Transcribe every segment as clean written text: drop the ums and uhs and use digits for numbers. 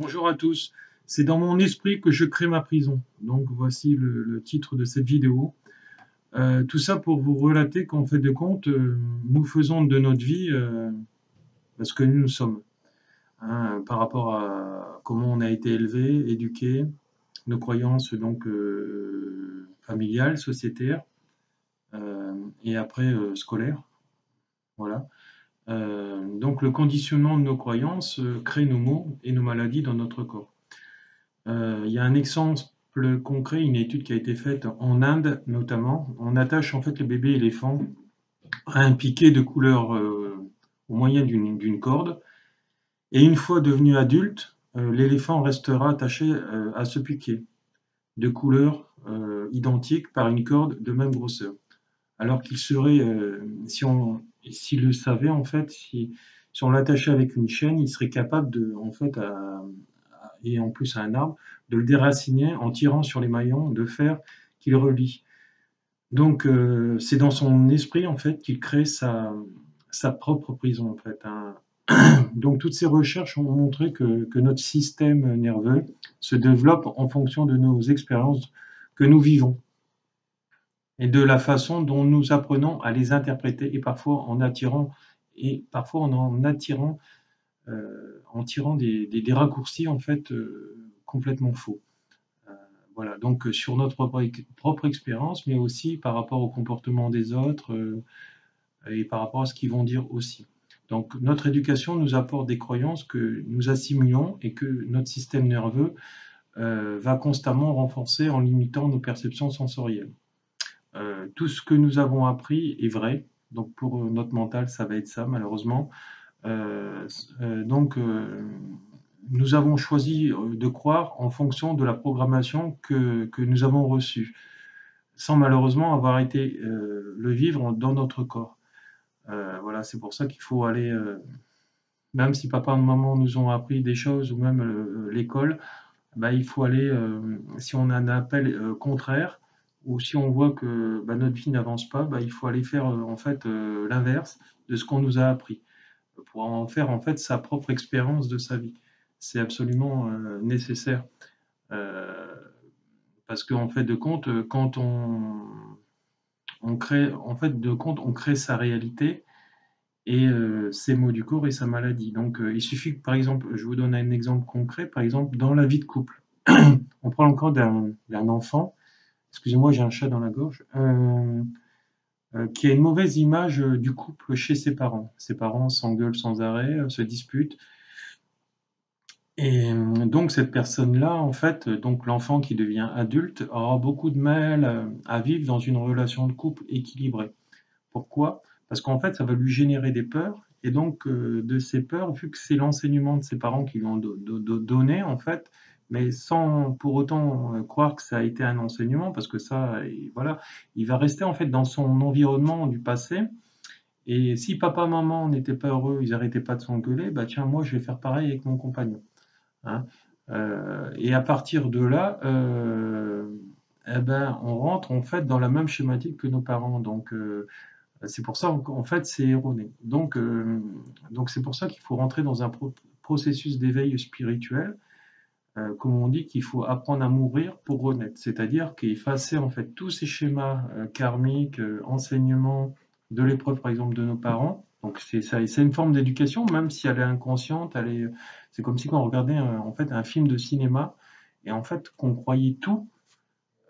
Bonjour à tous. C'est dans mon esprit que je crée ma prison. Donc voici le titre de cette vidéo. Tout ça pour vous relater qu'en fait de compte, nous faisons de notre vie ce que nous sommes. Par rapport à comment on a été élevé, éduqué, nos croyances donc familiales, sociétaires et après scolaires. Voilà. Donc le conditionnement de nos croyances crée nos maux et nos maladies dans notre corps. Il y a un exemple concret, une étude qui a été faite en Inde notamment. On attache en fait le bébé éléphant à un piquet de couleur au moyen d'une corde. Et une fois devenu adulte, l'éléphant restera attaché à ce piquet de couleur identique par une corde de même grosseur. Alors qu'il serait, s'il le savait en fait, si on l'attachait avec une chaîne, il serait capable de, en fait, et en plus à un arbre, de le déraciner en tirant sur les maillons de fer qui le relient. Donc c'est dans son esprit en fait qu'il crée sa propre prison en fait. Donc toutes ces recherches ont montré que notre système nerveux se développe en fonction de nos expériences que nous vivons et de la façon dont nous apprenons à les interpréter et parfois en tirant des raccourcis en fait complètement faux. Euh, voilà, donc sur notre propre expérience, mais aussi par rapport au comportement des autres et par rapport à ce qu'ils vont dire aussi. Donc notre éducation nous apporte des croyances que nous assimilons et que notre système nerveux va constamment renforcer en limitant nos perceptions sensorielles. Tout ce que nous avons appris est vrai, donc pour notre mental, ça va être ça malheureusement. Euh, donc, nous avons choisi de croire en fonction de la programmation que nous avons reçue, sans malheureusement avoir été le vivre dans notre corps. Voilà, c'est pour ça qu'il faut aller, même si papa et maman nous ont appris des choses, ou même l'école, bah, il faut aller, si on a un appel contraire, ou si on voit que bah, notre vie n'avance pas, bah, il faut aller faire en fait l'inverse de ce qu'on nous a appris pour en faire en fait sa propre expérience de sa vie. C'est absolument nécessaire euh, parce qu'en fait de compte, quand on crée, en fait de compte, on crée sa réalité et ses maux du corps et sa maladie. Donc il suffit que par exemple, je vous donne un exemple concret, par exemple dans la vie de couple. On prend le cas d'un enfant, excusez-moi, j'ai un chat dans la gorge, qui a une mauvaise image du couple chez ses parents. Ses parents s'engueulent sans arrêt, se disputent. Et donc cette personne-là, en fait, donc l'enfant qui devient adulte, aura beaucoup de mal à vivre dans une relation de couple équilibrée. Pourquoi? Parce qu'en fait, ça va lui générer des peurs. Et donc, de ces peurs, vu que c'est l'enseignement de ses parents qui lui ont donné, en fait, mais sans pour autant croire que ça a été un enseignement, parce que ça, et voilà, il va rester en fait dans son environnement du passé. Et si papa, maman n'étaient pas heureux, ils n'arrêtaient pas de s'engueuler, bah tiens, moi, je vais faire pareil avec mon compagnon. Hein. Et à partir de là, eh ben, on rentre en fait dans la même schématique que nos parents. Donc, c'est pour ça qu'en fait, c'est erroné. Donc c'est pour ça qu'il faut rentrer dans un processus d'éveil spirituel, comme on dit qu'il faut apprendre à mourir pour renaître. C'est-à-dire qu'effacer en fait tous ces schémas karmiques, enseignements de l'épreuve par exemple de nos parents. Donc c'est une forme d'éducation, même si elle est inconsciente, c'est comme si on regardait en fait un film de cinéma et en fait qu'on croyait tout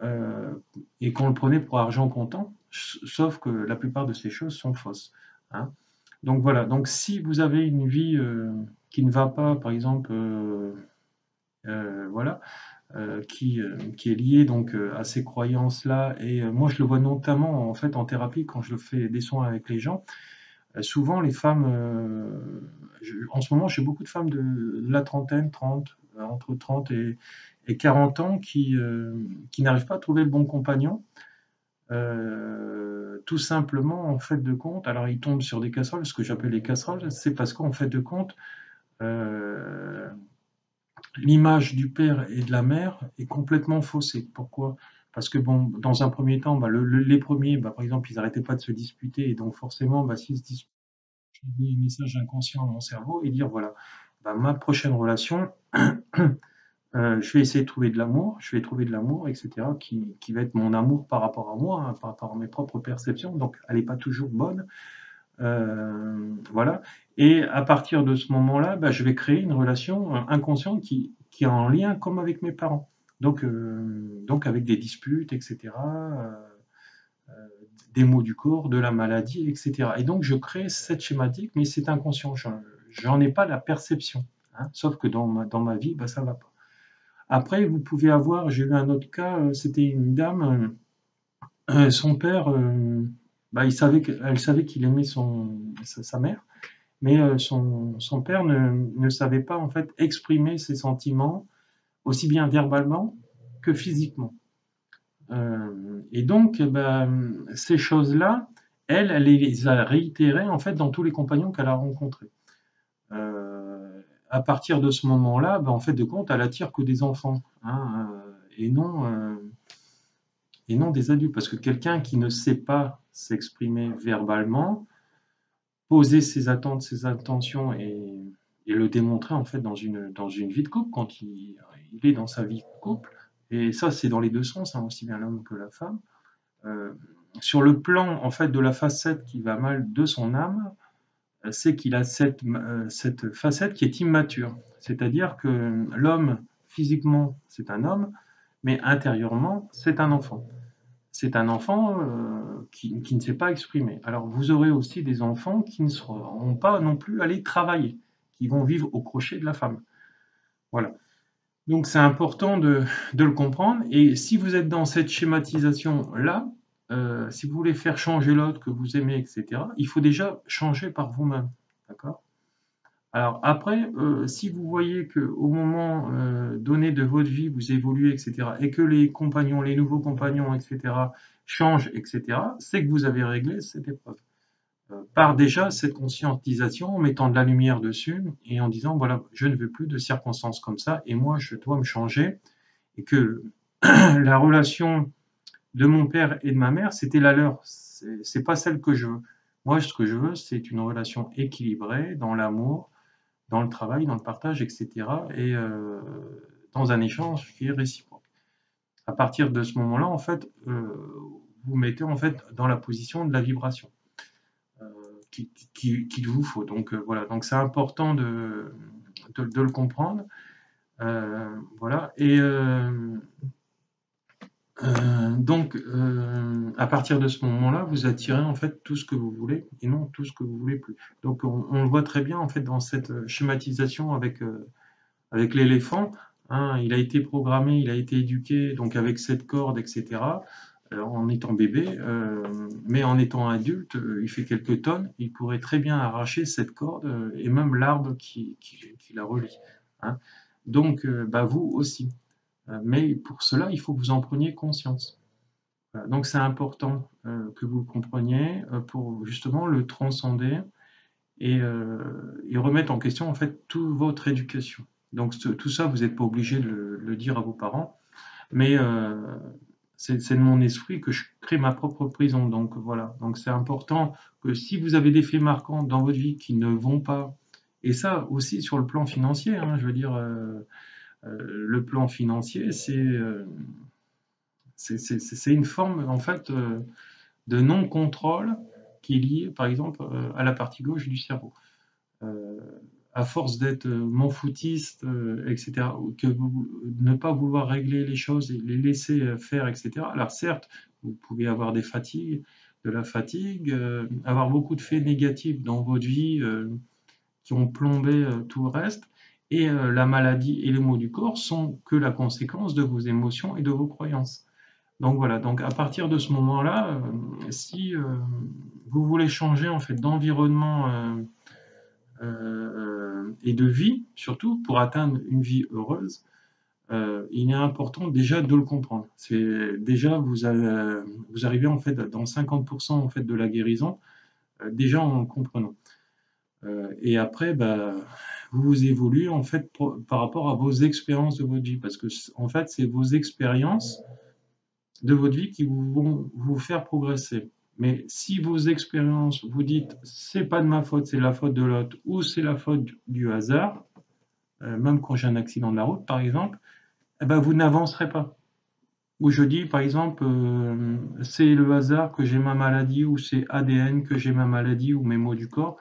euh, et qu'on le prenait pour argent comptant, sauf que la plupart de ces choses sont fausses. Hein. Donc voilà, donc si vous avez une vie qui ne va pas, par exemple, voilà, qui est liée donc à ces croyances-là, et moi je le vois notamment en fait en thérapie quand je fais des soins avec les gens, souvent les femmes, en ce moment j'ai beaucoup de femmes de la trentaine, 30, entre 30 et 40 ans qui n'arrivent pas à trouver le bon compagnon. Tout simplement, en fait de compte, alors ils tombent sur des casseroles, ce que j'appelle les casseroles, c'est parce qu'en fait de compte, euh, l'image du père et de la mère est complètement faussée. Pourquoi? Parce que bon, dans un premier temps, bah, les premiers, bah, par exemple, ils n'arrêtaient pas de se disputer, et donc forcément, bah, s'ils se disputent, je vais envoyer un message inconscient à mon cerveau et dire voilà, bah, ma prochaine relation, Je vais essayer de trouver de l'amour, je vais trouver de l'amour, etc., qui va être mon amour par rapport à moi, hein, par rapport à mes propres perceptions, donc elle n'est pas toujours bonne. Voilà. Et à partir de ce moment-là, bah, je vais créer une relation inconsciente qui est en lien comme avec mes parents. Donc avec des disputes, etc., des maux du corps, de la maladie, etc. Et donc je crée cette schématique, mais c'est inconscient. J'en ai pas la perception, hein, sauf que dans ma vie, bah, ça va pas. Après, vous pouvez avoir, j'ai eu un autre cas, c'était une dame, son père, bah, elle savait qu'il aimait sa mère, mais son père ne savait pas en fait exprimer ses sentiments aussi bien verbalement que physiquement. Et donc, ces choses-là, elle les a réitérées en fait dans tous les compagnons qu'elle a rencontrés. À partir de ce moment-là, en fait de compte, elle attire que des enfants, hein, et non des adultes, parce que quelqu'un qui ne sait pas s'exprimer verbalement, poser ses attentes, ses intentions et le démontrer en fait dans une vie de couple quand il est dans sa vie de couple. Et ça, c'est dans les deux sens, hein, aussi bien l'homme que la femme. Euh, sur le plan en fait de la facette qui va mal de son âme, c'est qu'il a cette facette qui est immature. C'est-à-dire que l'homme, physiquement, c'est un homme, mais intérieurement, c'est un enfant. C'est un enfant qui ne sait pas exprimer. Alors vous aurez aussi des enfants qui ne seront pas non plus allés travailler, qui vont vivre au crochet de la femme. Voilà. Donc c'est important de le comprendre. Et si vous êtes dans cette schématisation-là, si vous voulez faire changer l'autre que vous aimez, etc., il faut déjà changer par vous-même. D'accord? Alors après, si vous voyez qu'au moment donné de votre vie, vous évoluez, etc., et que les compagnons, les nouveaux compagnons, etc., changent, etc., c'est que vous avez réglé cette épreuve. Par déjà cette conscientisation, en mettant de la lumière dessus et en disant, voilà, je ne veux plus de circonstances comme ça, et moi, je dois me changer, et que la relation de mon père et de ma mère, c'était la leur. C'est pas celle que je veux. Moi, ce que je veux, c'est une relation équilibrée dans l'amour, dans le travail, dans le partage, etc. Et dans un échange qui est réciproque. À partir de ce moment-là, en fait, vous mettez en fait dans la position de la vibration euh, qu'il vous faut. Donc voilà, donc c'est important de le comprendre. Voilà. Et à partir de ce moment-là, vous attirez en fait tout ce que vous voulez et non tout ce que vous voulez plus. Donc, on le voit très bien en fait dans cette schématisation avec l'éléphant. Hein, il a été programmé, il a été éduqué donc avec cette corde, etc. En étant bébé, mais en étant adulte, il fait quelques tonnes, il pourrait très bien arracher cette corde et même l'arbre qui la relie. Hein. Donc, vous aussi. Mais pour cela, il faut que vous en preniez conscience. Voilà. Donc, c'est important que vous le compreniez pour justement le transcender et remettre en question en fait toute votre éducation. Donc tout ça, vous n'êtes pas obligé de le dire à vos parents, mais c'est de mon esprit que je crée ma propre prison. Donc voilà, donc c'est important que si vous avez des faits marquants dans votre vie qui ne vont pas, et ça aussi sur le plan financier, hein, je veux dire, le plan financier, c'est une forme en fait de non-contrôle qui est liée par exemple à la partie gauche du cerveau. Euh, à force d'être foutiste, etc., que ne pas vouloir régler les choses et les laisser faire, etc. Alors certes, vous pouvez avoir des fatigues, de la fatigue, avoir beaucoup de faits négatifs dans votre vie qui ont plombé tout le reste, et la maladie et les maux du corps sont que la conséquence de vos émotions et de vos croyances. Donc voilà, donc à partir de ce moment-là, si vous voulez changer en fait d'environnement et de vie, surtout pour atteindre une vie heureuse, il est important déjà de le comprendre. C'est déjà vous arrivez en fait dans 50% en fait de la guérison déjà en le comprenant. Et après, vous évoluez en fait par rapport à vos expériences de votre vie, parce que en fait c'est vos expériences de votre vie qui vont vous faire progresser. Mais si vos expériences, vous dites c'est pas de ma faute, c'est la faute de l'autre, ou c'est la faute du hasard, même quand j'ai un accident de la route, par exemple, eh ben, vous n'avancerez pas. Ou je dis, par exemple, c'est le hasard que j'ai ma maladie, ou c'est ADN que j'ai ma maladie, ou mes maux du corps.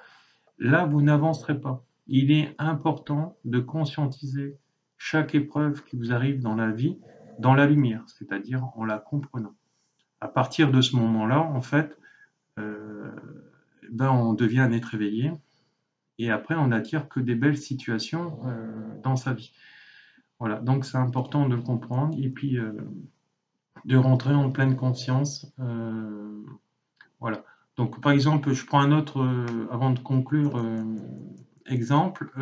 Là, vous n'avancerez pas. Il est important de conscientiser chaque épreuve qui vous arrive dans la vie dans la lumière, c'est-à-dire en la comprenant. À partir de ce moment-là, en fait, euh, ben on devient un être éveillé et après on n'attire que des belles situations dans sa vie. Voilà, donc c'est important de le comprendre et puis de rentrer en pleine conscience. Voilà. Donc par exemple, je prends un autre, avant de conclure, exemple,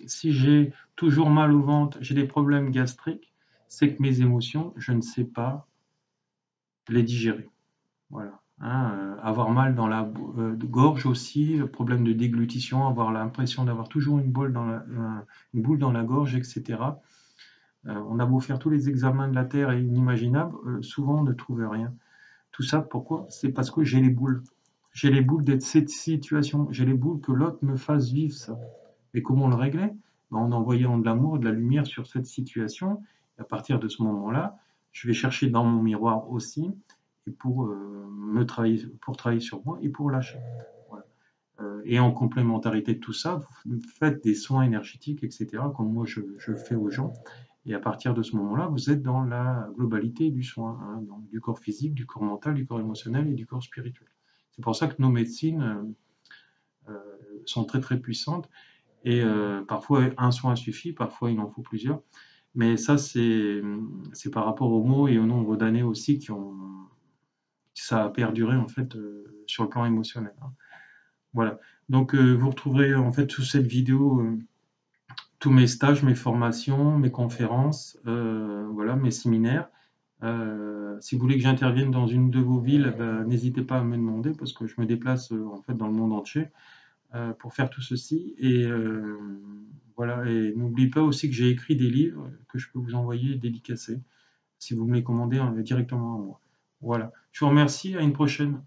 si j'ai toujours mal au ventre, j'ai des problèmes gastriques, c'est que mes émotions, je ne sais pas les digérer. Voilà. Hein, avoir mal dans la gorge aussi, problème de déglutition, avoir l'impression d'avoir toujours une boule dans la gorge, etc. On a beau faire tous les examens de la Terre et inimaginables, souvent on ne trouve rien. Tout ça, pourquoi? C'est parce que j'ai les boules. J'ai les boules de cette situation. J'ai les boules que l'autre me fasse vivre ça. Et comment on le réglait? Ben, en envoyant de l'amour, de la lumière sur cette situation. Et à partir de ce moment-là, je vais chercher dans mon miroir aussi, et pour travailler sur moi et pour lâcher. Voilà. Et en complémentarité de tout ça, vous faites des soins énergétiques, etc., comme moi je le fais aux gens. Et à partir de ce moment-là, vous êtes dans la globalité du soin, hein, donc du corps physique, du corps mental, du corps émotionnel et du corps spirituel. C'est pour ça que nos médecines sont très très puissantes et parfois un soin suffit, parfois il en faut plusieurs. Mais ça, c'est par rapport aux mots et au nombre d'années aussi ça a perduré en fait sur le plan émotionnel, hein. Voilà. Donc vous retrouverez en fait sous cette vidéo tous mes stages, mes formations, mes conférences, voilà, mes séminaires. Si vous voulez que j'intervienne dans une de vos villes, ben, n'hésitez pas à me demander parce que je me déplace en fait dans le monde entier pour faire tout ceci. Et voilà. Et n'oubliez pas aussi que j'ai écrit des livres que je peux vous envoyer dédicacés si vous me les commandez directement à moi. Voilà. Je vous remercie. À une prochaine.